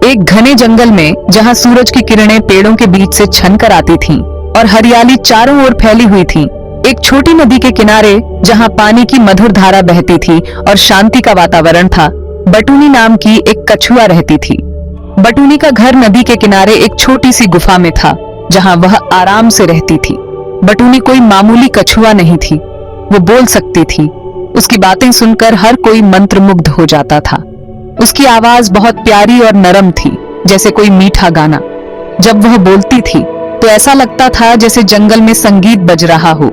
एक घने जंगल में जहां सूरज की किरणें पेड़ों के बीच से छन कर आती थीं और हरियाली चारों ओर फैली हुई थी, एक छोटी नदी के किनारे जहां पानी की मधुर धारा बहती थी और शांति का वातावरण था, बटूनी नाम की एक कछुआ रहती थी। बटूनी का घर नदी के किनारे एक छोटी सी गुफा में था जहां वह आराम से रहती थी। बटूनी कोई मामूली कछुआ नहीं थी, वो बोल सकती थी। उसकी बातें सुनकर हर कोई मंत्रमुग्ध हो जाता था। उसकी आवाज बहुत प्यारी और नरम थी, जैसे कोई मीठा गाना। जब वह बोलती थी तो ऐसा लगता था जैसे जंगल में संगीत बज रहा हो।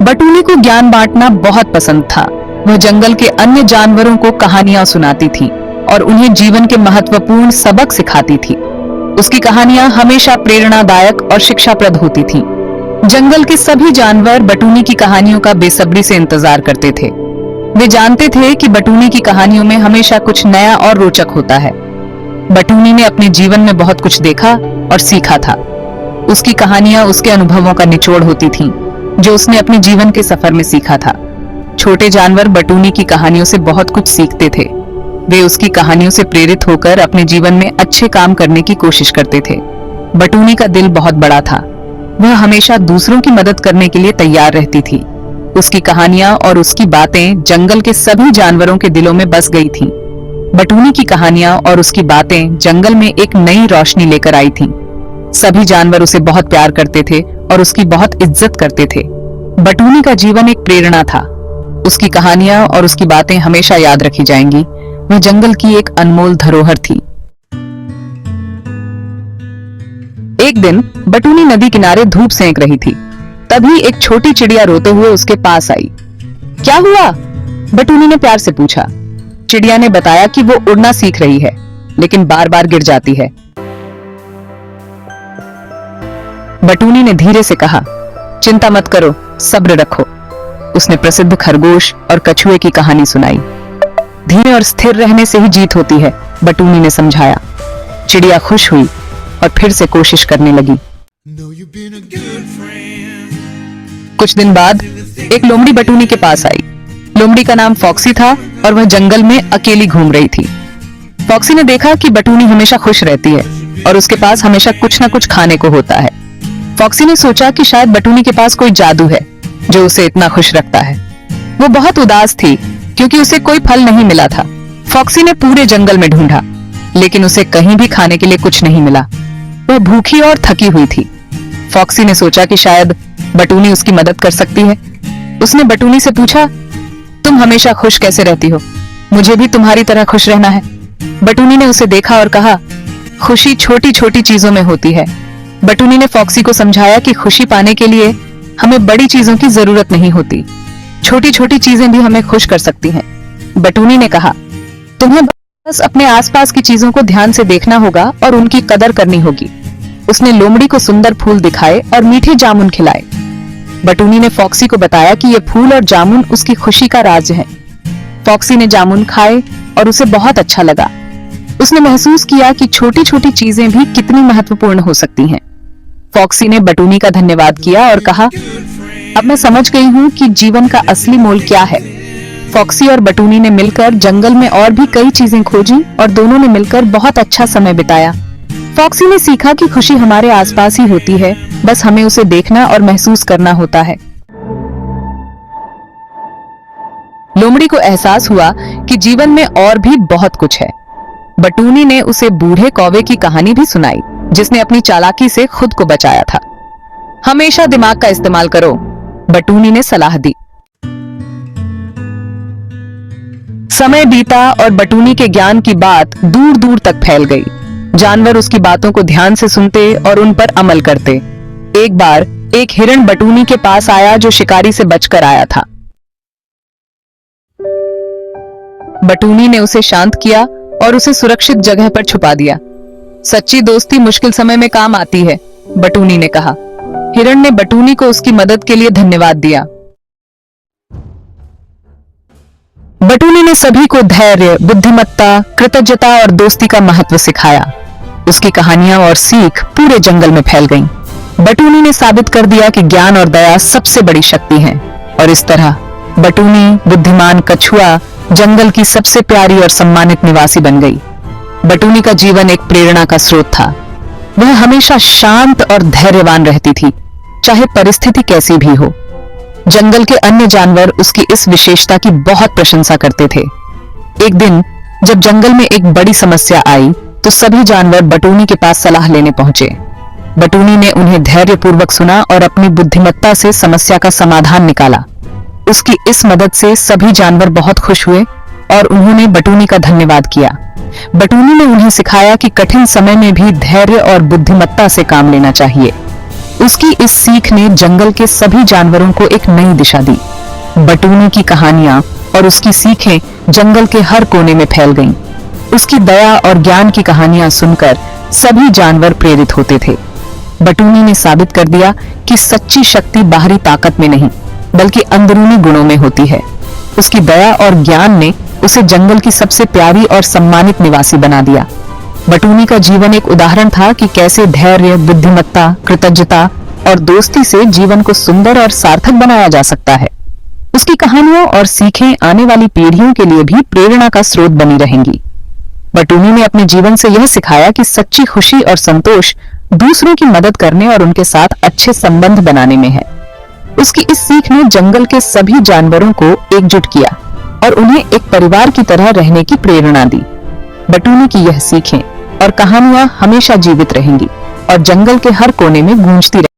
बटूनी को ज्ञान बांटना बहुत पसंद था। वह जंगल के अन्य जानवरों को कहानियां सुनाती थी और उन्हें जीवन के महत्वपूर्ण सबक सिखाती थी। उसकी कहानियां हमेशा प्रेरणादायक और शिक्षाप्रद होती थीं। जंगल के सभी जानवर बटूनी की कहानियों का बेसब्री से इंतजार करते थे। वे जानते थे कि बटूनी की कहानियों में हमेशा कुछ नया और रोचक होता है। बटूनी ने अपने जीवन में बहुत कुछ देखा और सीखा था। उसकी कहानियां उसके अनुभवों का निचोड़ होती थीं, जो उसने अपने जीवन के सफर में सीखा था। छोटे जानवर बटूनी की कहानियों से बहुत कुछ सीखते थे। वे उसकी कहानियों से प्रेरित होकर अपने जीवन में अच्छे काम करने की कोशिश करते थे। बटूनी का दिल बहुत बड़ा था। वह हमेशा दूसरों की मदद करने के लिए तैयार रहती थी। उसकी कहानियां और उसकी बातें जंगल के सभी जानवरों के दिलों में बस गई थीं। बटूनी की कहानियां और उसकी बातें जंगल में एक नई रोशनी लेकर आई थीं। सभी जानवर उसे बहुत प्यार करते थे और उसकी बहुत इज्जत करते थे। बटूनी का जीवन एक प्रेरणा था। उसकी कहानियां और उसकी बातें हमेशा याद रखी जाएंगी। वह जंगल की एक अनमोल धरोहर थी। एक दिन बटूनी नदी किनारे धूप सेंक रही थी। तभी एक छोटी चिड़िया रोते हुए उसके पास आई। क्या हुआ? बटूनी ने प्यार से पूछा। चिड़िया ने बताया कि वो उड़ना सीख रही है, लेकिन बार बार गिर जाती है। बटूनी ने धीरे से कहा, चिंता मत करो, सब्र रखो। उसने प्रसिद्ध खरगोश और कछुए की कहानी सुनाई। धीरे और स्थिर रहने से ही जीत होती है, बटूनी ने समझाया। चिड़िया खुश हुई और फिर से कोशिश करने लगी। कुछ दिन बाद एक लोमड़ी बटूनी के पास आई। लोमड़ी का नाम फॉक्सी था और वह जंगल में अकेली घूम रही थी। फॉक्सी ने देखा कि बटूनी हमेशा खुश रहती है और उसके पास हमेशा कुछ न कुछ खाने को होता है। फॉक्सी ने सोचा कि शायद बटूनी के पास कोई जादू है जो उसे इतना खुश रखता है। वो बहुत उदास थी क्योंकि उसे कोई फल नहीं मिला था। फॉक्सी ने पूरे जंगल में ढूंढा, लेकिन उसे कहीं भी खाने के लिए कुछ नहीं मिला। वह भूखी और थकी हुई थी। फॉक्सी ने सोचा कि शायद बटूनी उसकी मदद कर सकती है। उसने बटूनी से पूछा, तुम हमेशा खुश कैसे रहती हो? मुझे भी तुम्हारी तरह खुश रहना है। बटूनी ने उसे देखा और कहा, खुशी छोटी छोटी चीजों में होती है। बटूनी ने फॉक्सी को समझाया कि खुशी पाने के लिए हमें बड़ी चीजों की जरूरत नहीं होती। छोटी छोटी चीजें भी हमें खुश कर सकती हैं। बटूनी ने कहा, तुम्हें बस अपने आसपास की चीजों को ध्यान से देखना होगा और उनकी कदर करनी होगी। उसने लोमड़ी को सुंदर फूल दिखाए और मीठे जामुन खिलाए। बटूनी ने फॉक्सी को बताया कि ये फूल और जामुन उसकी खुशी का राज है। फॉक्सी ने जामुन खाए और उसे बहुत अच्छा लगा। उसने महसूस किया कि छोटी छोटी चीजें भी कितनी महत्वपूर्ण हो सकती हैं। फॉक्सी ने बटूनी का धन्यवाद किया और कहा, अब मैं समझ गई हूँ कि जीवन का असली मोल क्या है। फॉक्सी और बटूनी ने मिलकर जंगल में और भी कई चीजें खोजी और दोनों ने मिलकर बहुत अच्छा समय बिताया। फॉक्सी ने सीखा कि खुशी हमारे आसपास ही होती है, बस हमें उसे देखना और महसूस करना होता है। लोमड़ी को एहसास हुआ कि जीवन में और भी बहुत कुछ है। बटूनी ने उसे बूढ़े कौवे की कहानी भी सुनाई, जिसने अपनी चालाकी से खुद को बचाया था। हमेशा दिमाग का इस्तेमाल करो, बटूनी ने सलाह दी। समय बीता और बटूनी के ज्ञान की बात दूर दूर तक फैल गई। जानवर उसकी बातों को ध्यान से सुनते और उन पर अमल करते। एक बार एक हिरण बटूनी के पास आया जो शिकारी से बचकर आया था। बटूनी ने उसे शांत किया और उसे सुरक्षित जगह पर छुपा दिया। सच्ची दोस्ती मुश्किल समय में काम आती है, बटूनी ने कहा। हिरण ने बटूनी को उसकी मदद के लिए धन्यवाद दिया। बटूनी ने सभी को धैर्य, बुद्धिमत्ता, कृतज्ञता और दोस्ती का महत्व सिखाया। उसकी कहानियां और सीख पूरे जंगल में फैल गईं। बटूनी ने साबित कर दिया कि ज्ञान और दया सबसे बड़ी शक्ति है, और इस तरह बटूनी बुद्धिमान कछुआ जंगल की सबसे प्यारी और सम्मानित निवासी बन गई। बटूनी का जीवन एक प्रेरणा का स्रोत था। वह हमेशा शांत और धैर्यवान रहती थी, चाहे परिस्थिति कैसी भी हो। जंगल के अन्य जानवर उसकी इस विशेषता की बहुत प्रशंसा करते थे। एक दिन जब जंगल में एक बड़ी समस्या आई तो सभी जानवर बटूनी के पास सलाह लेने पहुंचे। बटूनी ने उन्हें धैर्यपूर्वक सुना और अपनी बुद्धिमत्ता से समस्या का समाधान निकाला। उसकी इस मदद से सभी जानवर बहुत खुश हुए और उन्होंने बटूनी का धन्यवाद किया। बटूनी ने उन्हें सिखाया कि कठिन समय में भी धैर्य और बुद्धिमत्ता से काम लेना चाहिए। उसकी इस सीख ने जंगल के सभी जानवरों को एक नई दिशा दी। बटूनी की कहानियां और उसकी सीखें जंगल के हर कोने में फैल गईं। उसकी दया और ज्ञान की कहानियां सुनकर सभी जानवर प्रेरित होते थे। बटूनी ने साबित कर दिया कि सच्ची शक्ति बाहरी ताकत में नहीं, बल्कि अंदरूनी गुणों में होती है। उसकी दया और ज्ञान ने उसे जंगल की सबसे प्यारी और सम्मानित निवासी बना दिया। बटूनी का जीवन एक उदाहरण था कि कैसे धैर्य, बुद्धिमत्ता, कृतज्ञता और दोस्ती से जीवन को सुंदर और सार्थक बनाया जा सकता है। उसकी कहानियां और सीखें आने वाली पीढ़ियों के लिए भी प्रेरणा का स्रोत बनी रहेंगी। बटूनी ने अपने जीवन से यह सिखाया कि सच्ची खुशी और संतोष दूसरों की मदद करने और उनके साथ अच्छे संबंध बनाने में है। उसकी इस सीख ने जंगल के सभी जानवरों को एकजुट किया और उन्हें एक परिवार की तरह रहने की प्रेरणा दी। बटूनी की यह सीखें और कहानियां हमेशा जीवित रहेंगी और जंगल के हर कोने में गूंजती रहेंगी।